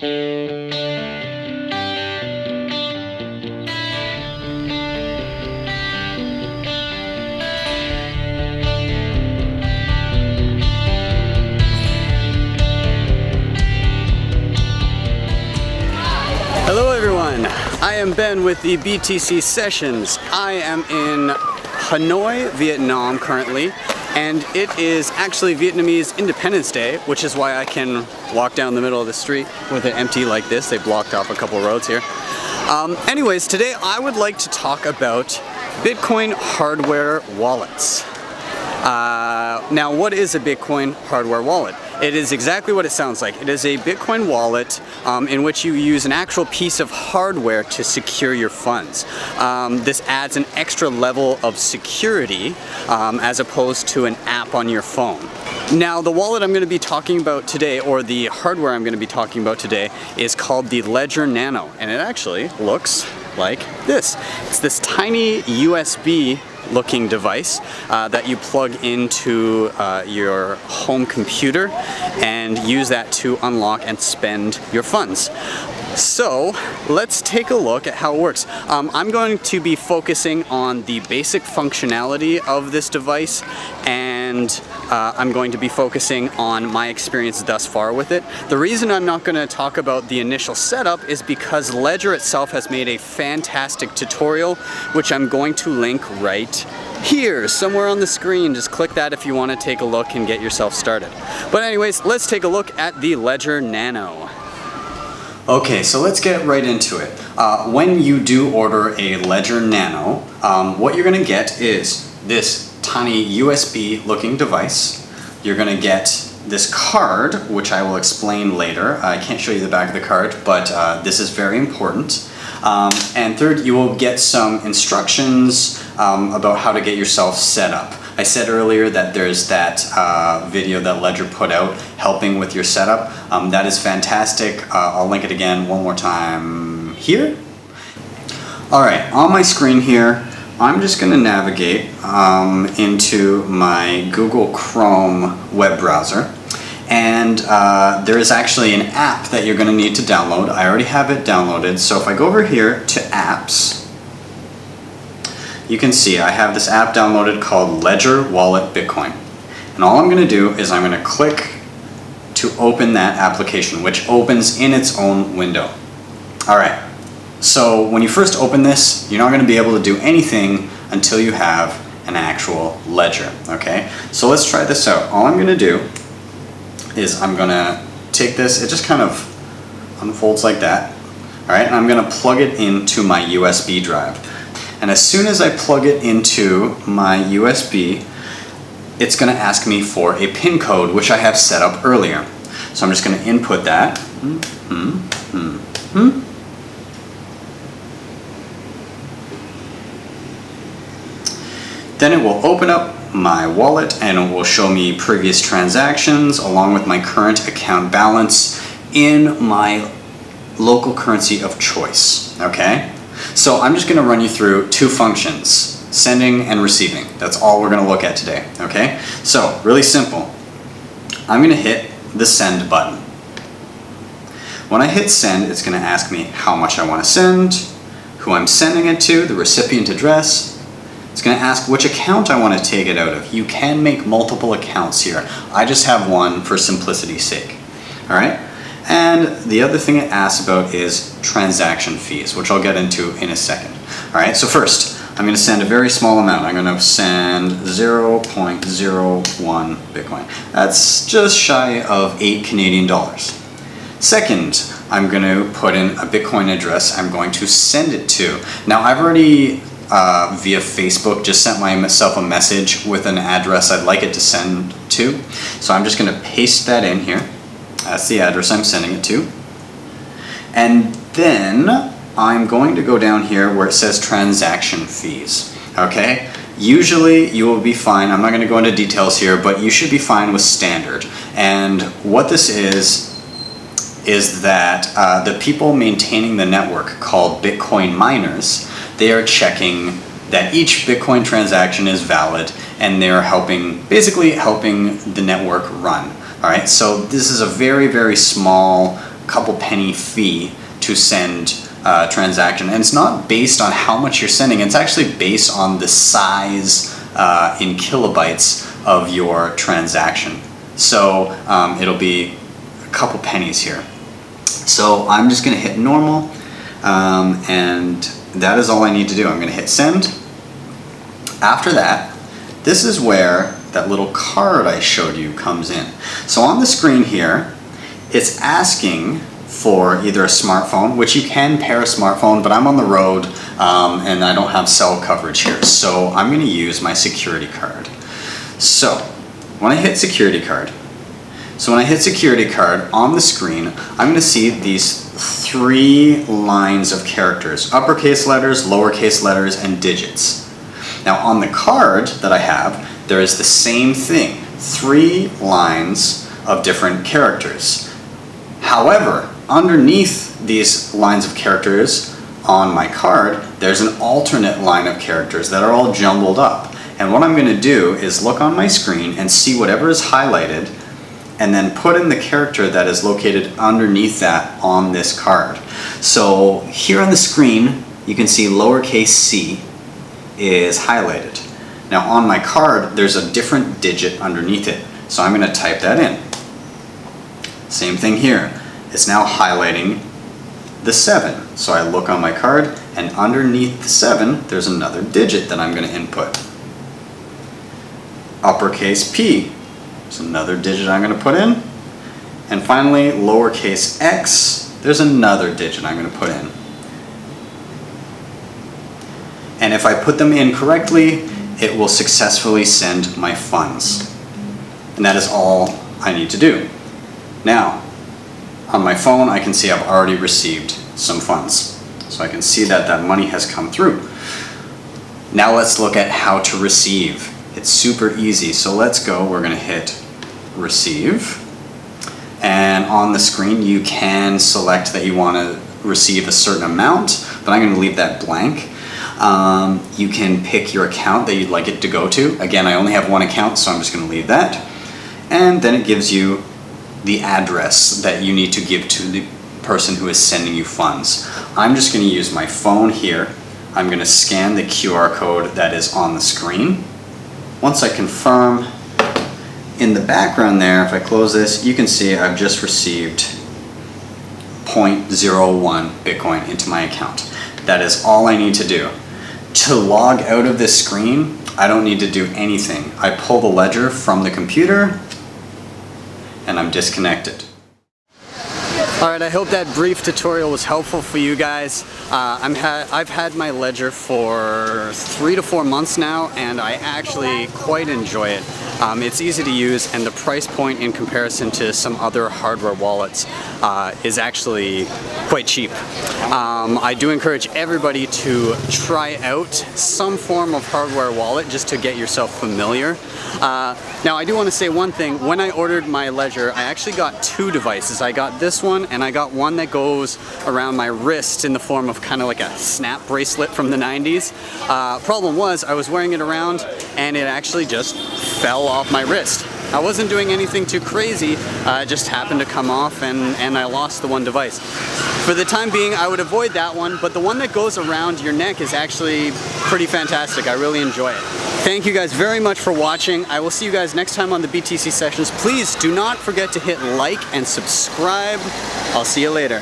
Hello everyone, I am Ben with the BTC Sessions. I am in Hanoi, Vietnam currently, and it is actually Vietnamese Independence Day, which is why I can walk down the middle of the street with it empty like this. They blocked off a couple roads here. Anyways, today I would like to talk about Bitcoin hardware wallets. Now, what is a Bitcoin hardware wallet? It is exactly what it sounds like. It is a Bitcoin wallet in which you use an actual piece of hardware to secure your funds. This adds an extra level of security as opposed to an app on your phone. Now, the wallet I'm going to be talking about today, or the hardware I'm going to be talking about today, is called the Ledger Nano, and it actually looks like this. It's this tiny USB looking device that you plug into your home computer and use that to unlock and spend your funds. So let's take a look at how it works. I'm going to be focusing on the basic functionality of this device, and I'm going to be focusing on my experience thus far with it. The reason I'm not going to talk about the initial setup is because Ledger itself has made a fantastic tutorial, which I'm going to link right here, somewhere on the screen. Just click that if you want to take a look and get yourself started. But anyways, let's take a look at the Ledger Nano. Okay, so let's get right into it. When you do order a Ledger Nano, what you're going to get is this tiny USB looking device. You're going to get this card, which I will explain later. I can't show you the back of the card, but this is very important. And third, you will get some instructions about how to get yourself set up. I said earlier that there's that video that Ledger put out helping with your setup. That is fantastic. I'll link it again one more time here. Alright, on my screen here, I'm just going to navigate into my Google Chrome web browser. And there is actually an app that you're going to need to download. I already have it downloaded. So if I go over here to apps, you can see I have this app downloaded called Ledger Wallet Bitcoin. And all I'm going to do is I'm going to click to open that application, which opens in its own window. Alright, so when you first open this, you're not going to be able to do anything until you have an actual ledger. Okay, so let's try this out. All I'm going to do is I'm going to take this, it just kind of unfolds like that. Alright, and I'm going to plug it into my USB drive. And as soon as I plug it into my USB, it's going to ask me for a PIN code, which I have set up earlier. So I'm just going to input that. Then it will open up my wallet and it will show me previous transactions along with my current account balance in my local currency of choice. Okay? So I'm just going to run you through two functions, sending and receiving. That's all we're going to look at today, okay? So, really simple. I'm going to hit the send button. When I hit send, it's going to ask me how much I want to send, who I'm sending it to, the recipient address. It's going to ask which account I want to take it out of. You can make multiple accounts here. I just have one for simplicity's sake, all right? And the other thing it asks about is transaction fees, which I'll get into in a second. All right, so first, I'm going to send a very small amount. I'm going to send 0.01 Bitcoin. That's just shy of 8 Canadian dollars. Second, I'm going to put in a Bitcoin address I'm going to send it to. Now, I've already, via Facebook, just sent myself a message with an address I'd like it to send to. So I'm just going to paste that in here. That's the address I'm sending it to. And then I'm going to go down here where it says transaction fees. Okay? Usually you will be fine. I'm not going to go into details here, but you should be fine with standard. And what this is that the people maintaining the network called Bitcoin miners, they are checking that each Bitcoin transaction is valid and they're basically helping the network run. All right, so this is a very, very small couple penny fee to send a transaction. And it's not based on how much you're sending, it's actually based on the size in kilobytes of your transaction. So it'll be a couple pennies here. So I'm just going to hit normal, and that is all I need to do. I'm going to hit send. After that, this is where that little card I showed you comes in. So on the screen here, it's asking for either a smartphone, which you can pair a smartphone, but I'm on the road and I don't have cell coverage here. So I'm going to use my security card. So when I hit security card, on the screen, I'm going to see these 3 lines of characters: uppercase letters, lowercase letters, and digits. Now on the card that I have, there is the same thing, 3 lines of different characters. However, underneath these lines of characters on my card, there's an alternate line of characters that are all jumbled up. And what I'm going to do is look on my screen and see whatever is highlighted, and then put in the character that is located underneath that on this card. So here on the screen, you can see lowercase c is highlighted. Now on my card, there's a different digit underneath it. So I'm going to type that in. Same thing here. It's now highlighting the 7. So I look on my card, and underneath the 7, there's another digit that I'm going to input. Uppercase P. There's another digit I'm going to put in. And finally, lowercase x, there's another digit I'm going to put in. And if I put them in correctly, it will successfully send my funds. And that is all I need to do. Now, on my phone, I can see I've already received some funds. So I can see that that money has come through. Now let's look at how to receive. It's super easy. So let's go, we're going to hit receive. And on the screen, you can select that you want to receive a certain amount, but I'm going to leave that blank. You can pick your account that you'd like it to go to. Again, I only have one account, so I'm just going to leave that. And then it gives you the address that you need to give to the person who is sending you funds. I'm just going to use my phone here. I'm going to scan the QR code that is on the screen. Once I confirm, in the background there, if I close this, you can see I've just received 0.01 Bitcoin into my account. That is all I need to do. To log out of this screen, I don't need to do anything. I pull the ledger from the computer and I'm disconnected. Alright, I hope that brief tutorial was helpful for you guys. I've had my Ledger for 3 to 4 months now, and I actually quite enjoy it. It's easy to use, and the price point in comparison to some other hardware wallets is actually quite cheap. I do encourage everybody to try out some form of hardware wallet just to get yourself familiar. Now I do want to say one thing. When I ordered my Ledger, I actually got 2 devices. I got this one, and I got one that goes around my wrist in the form of kind of like a snap bracelet from the 90s. Problem was, I was wearing it around and it actually just fell off my wrist. I wasn't doing anything too crazy, it just happened to come off and I lost the one device. For the time being, I would avoid that one, but the one that goes around your neck is actually pretty fantastic. I really enjoy it. Thank you guys very much for watching. I will see you guys next time on the BTC Sessions. Please do not forget to hit like and subscribe. I'll see you later.